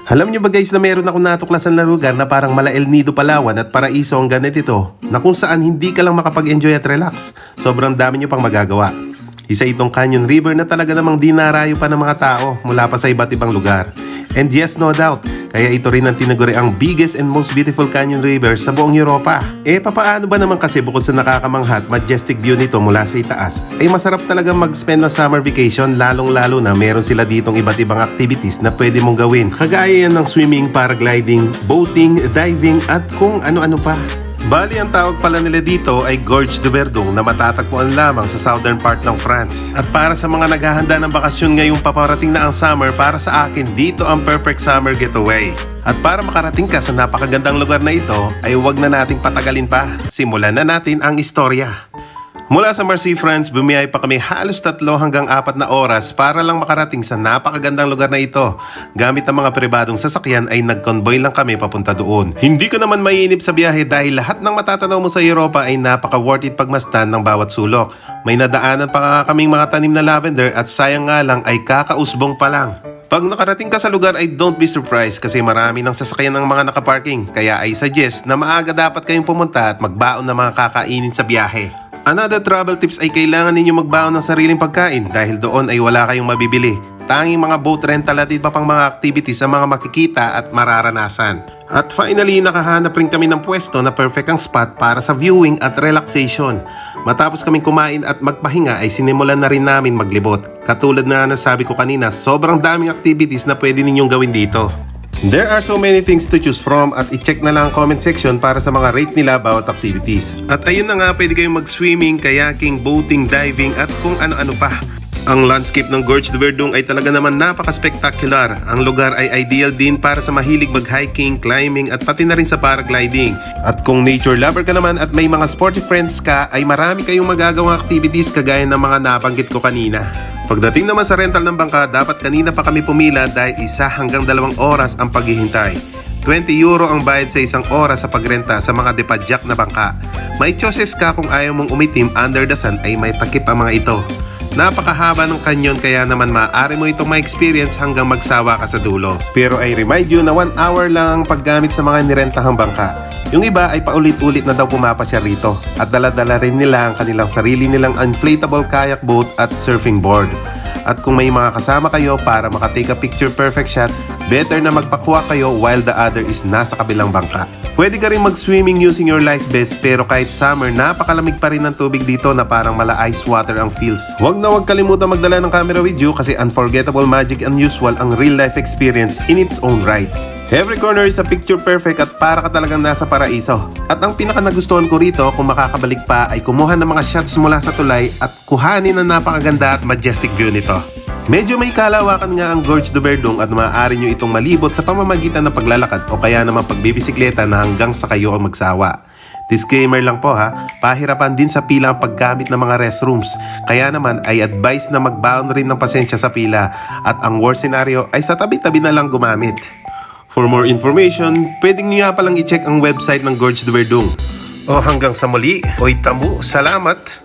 Alam nyo ba guys na meron ako natuklasan na lugar na parang mala El Nido, Palawan at Paraiso ang ganito na kung saan hindi ka lang makapag-enjoy at relax. Sobrang dami nyo pang magagawa. Isa itong Canyon River na talaga namang dinarayo pa ng mga tao mula pa sa iba't ibang lugar. And yes, no doubt, kaya ito rin ang tinaguri ang biggest and most beautiful canyon river sa buong Europa. Papaano ba naman kasi bukod sa nakakamangha at majestic view nito mula sa itaas, masarap talaga mag-spend ng summer vacation, lalong-lalo na meron sila ditong iba't ibang activities na pwede mong gawin. Kagaya yan ng swimming, paragliding, boating, diving at kung ano-ano pa. Bali, ang tawag pala nila dito ay Gorge de Verdun na matatagpuan lamang sa southern part ng France. At para sa mga naghahanda ng bakasyon ngayong paparating na ang summer, para sa akin dito ang perfect summer getaway. At para makarating ka sa napakagandang lugar na ito, ay huwag na nating patagalin pa. Simulan na natin ang istorya. Mula sa Marseille, France, bumiyay pa kami halos 3 hanggang 4 na oras para lang makarating sa napakagandang lugar na ito. Gamit ang mga pribadong sasakyan ay nag-convoy lang kami papunta doon. Hindi ko naman maiinip sa biyahe dahil lahat ng matatanaw mo sa Europa ay napaka-worth it pagmasdan ng bawat sulok. May nadaanan pa nga kaming mga tanim na lavender at sayang nga lang ay kakausbong pa lang. Pag nakarating ka sa lugar ay don't be surprised kasi marami ng sasakyan ng mga nakaparking. Kaya ay suggest na maaga dapat kayong pumunta at magbaon ng mga kakainin sa biyahe. Another travel tips ay kailangan ninyo magbaon ng sariling pagkain dahil doon ay wala kayong mabibili. Tanging mga boat rental at iba pang mga activities ang mga makikita at mararanasan. At finally, nakahanap rin kami ng pwesto na perfect ang spot para sa viewing at relaxation. Matapos kaming kumain at magpahinga ay sinimulan na rin namin maglibot. Katulad na nasabi ko kanina, sobrang daming activities na pwede ninyong gawin dito. There are so many things to choose from at i-check na lang ang comment section para sa mga rate nila bawat activities. At ayun na nga, pwede kayong mag-swimming, kayaking, boating, diving at kung ano-ano pa. Ang landscape ng Gorge de Verdun ay talaga naman napaka-spectacular. Ang lugar ay ideal din para sa mahilig mag-hiking, climbing at pati na rin sa paragliding. At kung nature lover ka naman at may mga sporty friends ka, ay marami kayong magagawang activities kagaya ng mga nabanggit ko kanina. Pagdating naman sa rental ng bangka, dapat kanina pa kami pumila dahil 1 hanggang 2 oras ang paghihintay. 20 euro ang bayad sa 1 oras sa pagrenta sa mga depadyak na bangka. May choices ka kung ayaw mong umitim under the sun ay may takip ang mga ito. Napakahaba ng kanyon kaya naman maaari mo itong ma-experience hanggang magsawa ka sa dulo. Pero I remind you na 1 hour lang ang paggamit sa mga nirentahang bangka. Yung iba ay paulit-ulit na daw pumapasya rito at dala-dala rin nila ang kanilang sarili nilang inflatable kayak boat at surfing board. At kung may mga kasama kayo para makatake a picture perfect shot, better na magpakuha kayo while the other is nasa kabilang bangka. Pwede ka rin mag-swimming using your life vest pero kahit summer, napakalamig pa rin ng tubig dito na parang mala ice water ang feels. Huwag na huwag kalimutan magdala ng camera with you kasi unforgettable, magic, unusual ang real life experience in its own right. Every corner is a picture perfect at para ka talagang nasa paraiso. At ang pinaka nagustuhan ko rito kung makakabalik pa ay kumuha ng mga shots mula sa tulay at kuhanin ang napakaganda at majestic view nito. Medyo may kalawakan nga ang Gorge de Verdun at maaari nyo itong malibot sa pamamagitan ng paglalakad o kaya naman pagbibisikleta na hanggang sa kayo ang magsawa. Disclaimer lang po ha, pahirapan din sa pila ang paggamit ng mga restrooms. Kaya naman ay advice na magbaon rin ng pasensya sa pila at ang worst scenario ay sa tabi-tabi na lang gumamit. For more information, pwedeng nyo nga palang i-check ang website ng Gorge de Verdun. O hanggang sa muli, oy tamu, salamat!